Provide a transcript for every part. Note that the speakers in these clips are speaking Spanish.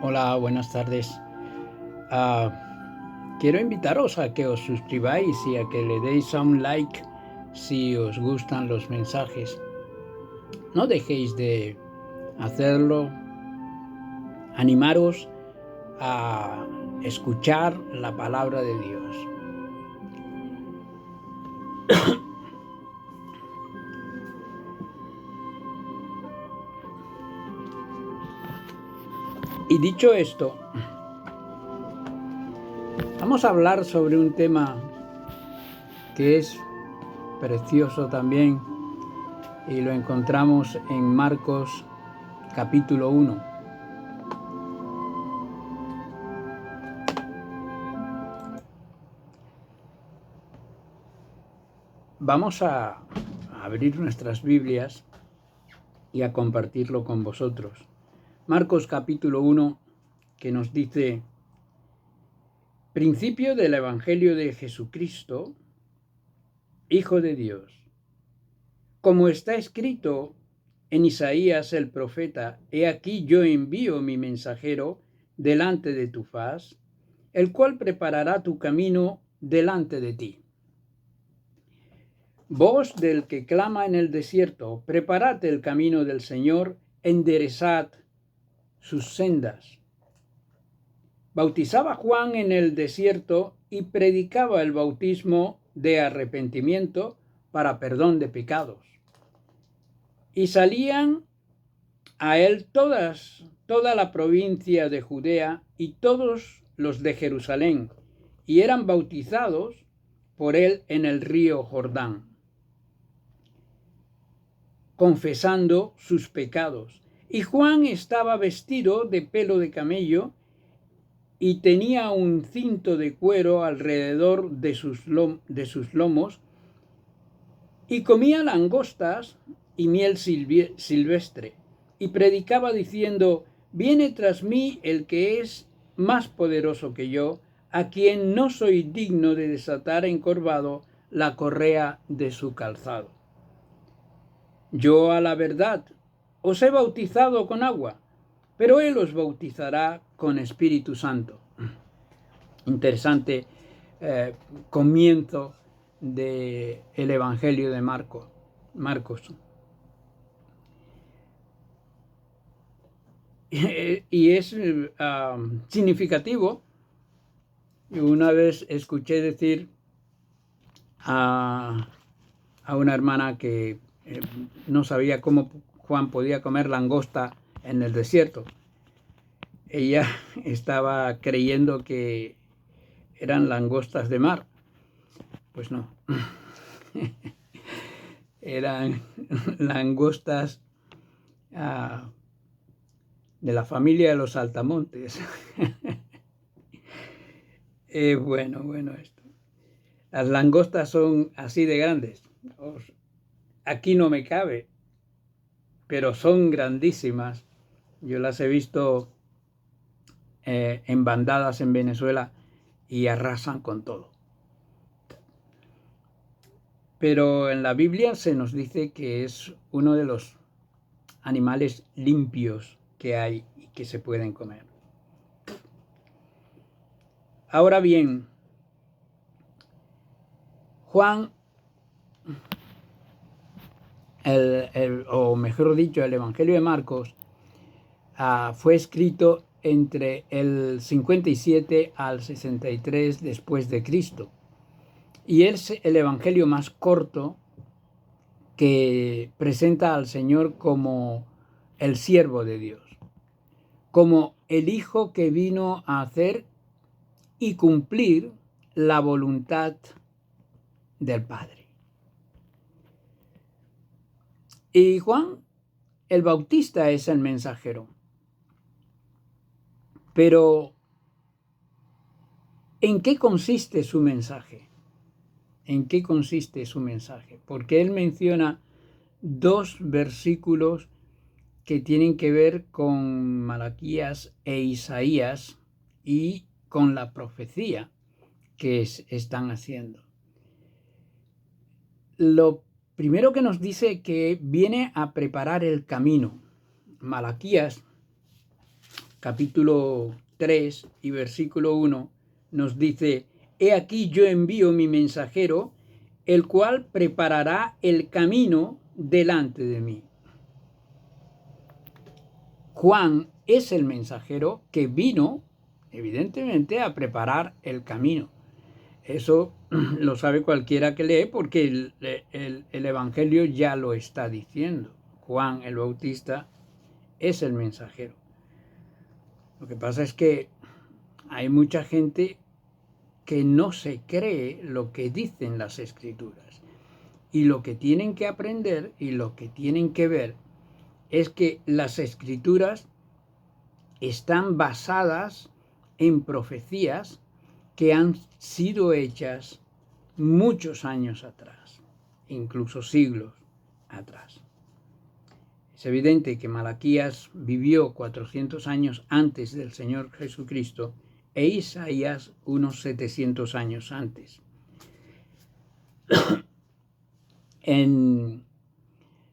Hola, buenas tardes. Quiero invitaros a que os suscribáis y a que le deis a un like si os gustan los mensajes. No dejéis de hacerlo. Animaros a escuchar la palabra de Dios. Y dicho esto, vamos a hablar sobre un tema que es precioso también y lo encontramos en Marcos capítulo 1. Vamos a abrir nuestras Biblias y a compartirlo con vosotros. Marcos capítulo 1, que nos dice: principio del Evangelio de Jesucristo, Hijo de Dios. Como está escrito en Isaías el profeta: he aquí yo envío mi mensajero delante de tu faz, el cual preparará tu camino delante de ti. Voz del que clama en el desierto: preparad el camino del Señor, enderezad sus sendas. Bautizaba Juan en el desierto y predicaba el bautismo de arrepentimiento para perdón de pecados. Y salían a él toda la provincia de Judea y todos los de Jerusalén, y eran bautizados por él en el río Jordán, confesando sus pecados. Y Juan estaba vestido de pelo de camello y tenía un cinto de cuero alrededor de sus lomos, y comía langostas y miel silvestre, y predicaba diciendo: viene tras mí el que es más poderoso que yo, a quien no soy digno de desatar encorvado la correa de su calzado. Yo a la verdad os he bautizado con agua, pero él os bautizará con Espíritu Santo. Interesante comienzo del Evangelio de Marcos. Y es significativo. Una vez escuché decir a una hermana que no sabía cómo Juan podía comer langosta en el desierto. Ella estaba creyendo que eran langostas de mar. Pues no. Eran langostas de la familia de los saltamontes. Bueno esto. Las langostas son así de grandes. Aquí no me cabe, pero son grandísimas. Yo las he visto en bandadas en Venezuela y arrasan con todo. Pero en la Biblia se nos dice que es uno de los animales limpios que hay y que se pueden comer. Ahora bien, Juan, o mejor dicho, el Evangelio de Marcos, fue escrito entre el 57 al 63 después de Cristo. Y es el Evangelio más corto que presenta al Señor como el siervo de Dios, como el Hijo que vino a hacer y cumplir la voluntad del Padre. Y Juan el Bautista es el mensajero. Pero, ¿en qué consiste su mensaje? ¿En qué consiste su mensaje? Porque él menciona dos versículos que tienen que ver con Malaquías e Isaías y con la profecía que están haciendo. Lo primero que nos dice que viene a preparar el camino. Malaquías capítulo 3 y versículo 1, nos dice: He aquí yo envío mi mensajero, el cual preparará el camino delante de mí. Juan es el mensajero que vino, evidentemente, a preparar el camino. Eso lo sabe cualquiera que lee, porque el Evangelio ya lo está diciendo. Juan el Bautista es el mensajero. Lo que pasa es que hay mucha gente que no se cree lo que dicen las Escrituras. Y lo que tienen que aprender y lo que tienen que ver es que las Escrituras están basadas en profecías que han sido hechas muchos años atrás, incluso siglos atrás. Es evidente que Malaquías vivió 400 años antes del Señor Jesucristo e Isaías unos 700 años antes.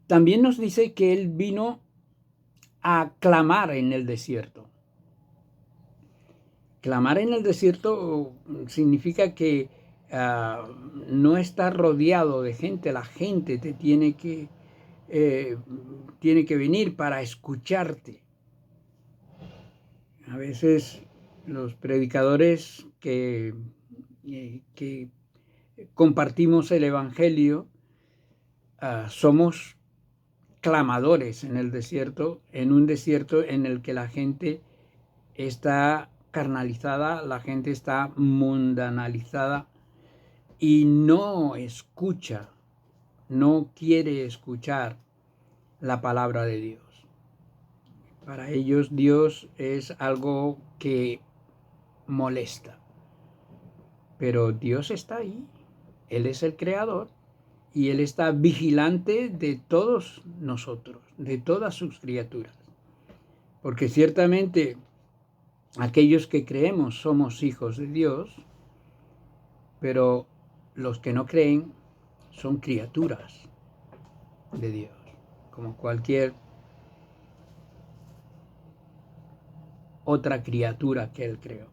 También nos dice que Él vino a clamar en el desierto. Clamar en el desierto significa que no estás rodeado de gente, la gente te tiene que venir para escucharte. A veces los predicadores que compartimos el Evangelio somos clamadores en el desierto, en un desierto en el que la gente está carnalizada, la gente está mundanalizada y no escucha, no quiere escuchar la palabra de Dios. Para ellos Dios es algo que molesta. Pero Dios está ahí. Él es el creador y Él está vigilante de todos nosotros, de todas sus criaturas. Porque ciertamente aquellos que creemos somos hijos de Dios, pero los que no creen son criaturas de Dios, como cualquier otra criatura que Él creó.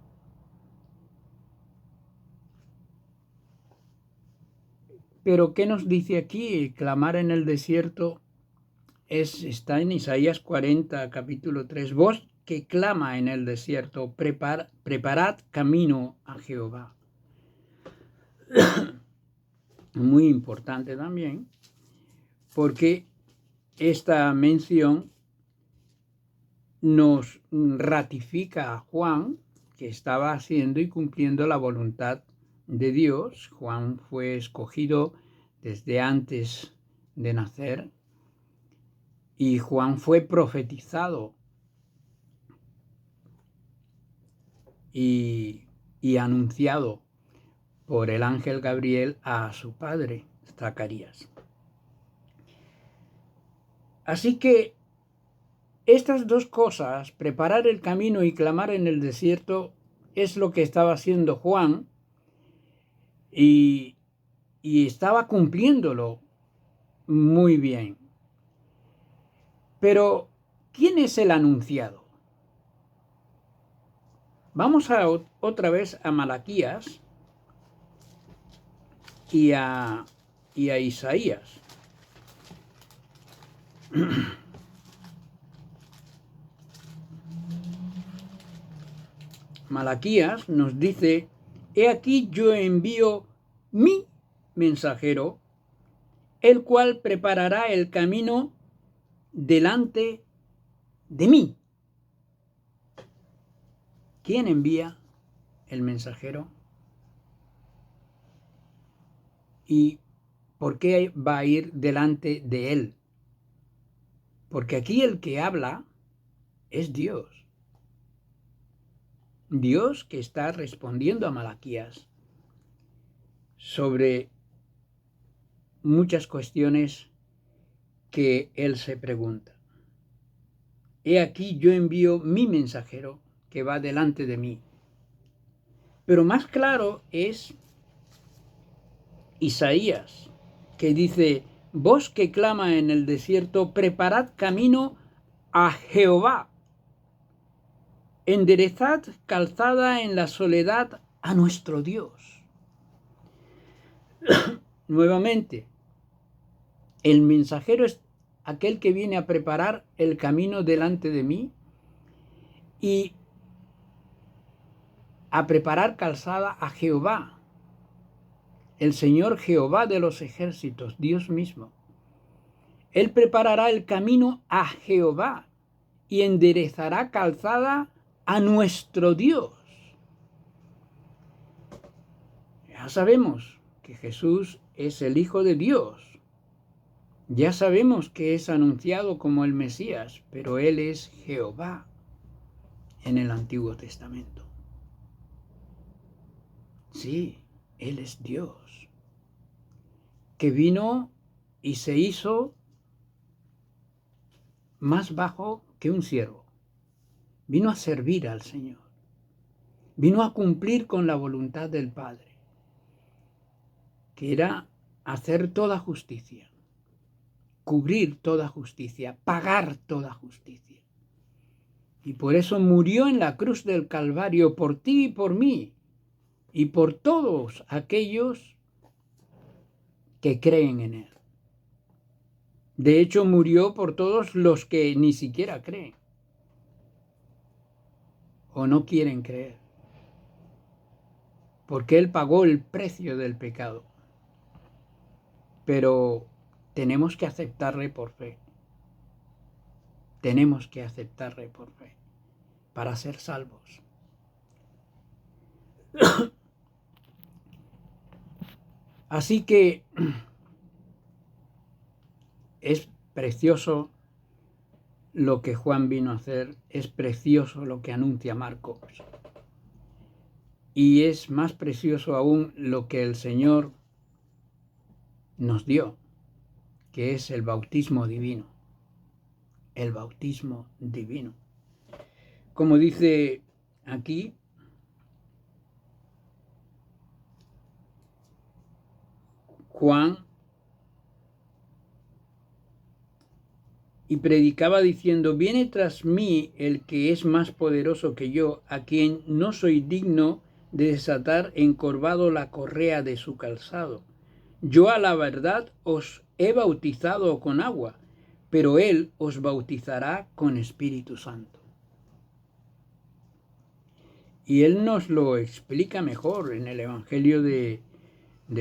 Pero ¿qué nos dice aquí? Clamar en el desierto está en Isaías 40, capítulo 3. Voz que clama en el desierto, preparad camino a Jehová. Muy importante también, porque esta mención nos ratifica a Juan, que estaba haciendo y cumpliendo la voluntad de Dios. Juan fue escogido desde antes de nacer y Juan fue profetizado y anunciado por el ángel Gabriel a su padre, Zacarías. Así que estas dos cosas, preparar el camino y clamar en el desierto, es lo que estaba haciendo Juan y estaba cumpliéndolo muy bien. Pero, ¿quién es el anunciado? Vamos otra vez a Malaquías y a Isaías. Malaquías nos dice: He aquí yo envío mi mensajero, el cual preparará el camino delante de mí. ¿Quién envía el mensajero? ¿Y por qué va a ir delante de él? Porque aquí el que habla es Dios. Dios que está respondiendo a Malaquías sobre muchas cuestiones que él se pregunta. He aquí yo envío mi mensajero que va delante de mí. Pero más claro es Isaías, que dice: voz que clama en el desierto, preparad camino a Jehová. enderezad calzada en la soledad a nuestro Dios. Nuevamente, el mensajero es aquel que viene a preparar el camino delante de mí y a preparar calzada a Jehová, el Señor Jehová de los ejércitos, Dios mismo. Él preparará el camino a Jehová y enderezará calzada a nuestro Dios. Ya sabemos que Jesús es el Hijo de Dios. Ya sabemos que es anunciado como el Mesías, pero Él es Jehová en el Antiguo Testamento. Sí, Él es Dios, que vino y se hizo más bajo que un siervo. Vino a servir al Señor. Vino a cumplir con la voluntad del Padre, que era hacer toda justicia, cubrir toda justicia, pagar toda justicia. Y por eso murió en la cruz del Calvario por ti y por mí, y por todos aquellos que creen en Él. De hecho, murió por todos los que ni siquiera creen o no quieren creer, porque Él pagó el precio del pecado. Pero tenemos que aceptarle por fe. Tenemos que aceptarle por fe para ser salvos. Así que es precioso lo que Juan vino a hacer, es precioso lo que anuncia Marcos. Y es más precioso aún lo que el Señor nos dio, que es el bautismo divino. El bautismo divino. Como dice aquí, Juan, y predicaba diciendo: viene tras mí el que es más poderoso que yo, a quien no soy digno de desatar encorvado la correa de su calzado. Yo a la verdad os he bautizado con agua, pero él os bautizará con Espíritu Santo. Y él nos lo explica mejor en el Evangelio de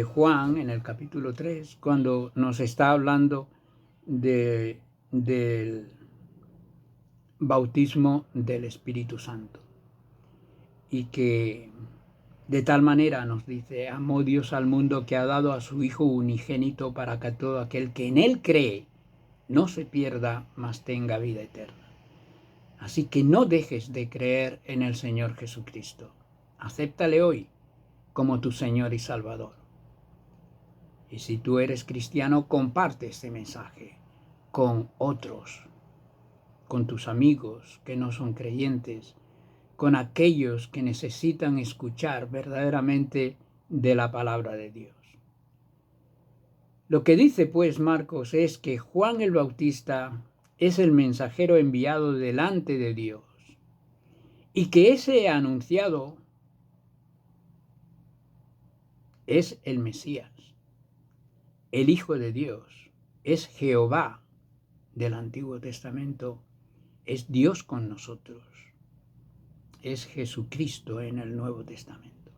Juan, en el capítulo 3, cuando nos está hablando del bautismo del Espíritu Santo. Y que de tal manera nos dice: amó Dios al mundo que ha dado a su Hijo unigénito para que todo aquel que en Él cree no se pierda, mas tenga vida eterna. Así que no dejes de creer en el Señor Jesucristo. Acéptale hoy como tu Señor y Salvador. Y si tú eres cristiano, comparte este mensaje con otros, con tus amigos que no son creyentes, con aquellos que necesitan escuchar verdaderamente de la palabra de Dios. Lo que dice pues Marcos es que Juan el Bautista es el mensajero enviado delante de Dios y que ese anunciado es el Mesías, el Hijo de Dios, es Jehová del Antiguo Testamento, es Dios con nosotros, es Jesucristo en el Nuevo Testamento.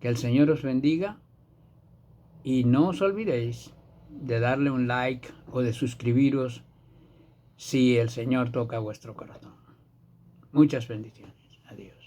Que el Señor os bendiga y no os olvidéis de darle un like o de suscribiros si el Señor toca vuestro corazón. Muchas bendiciones. Adiós.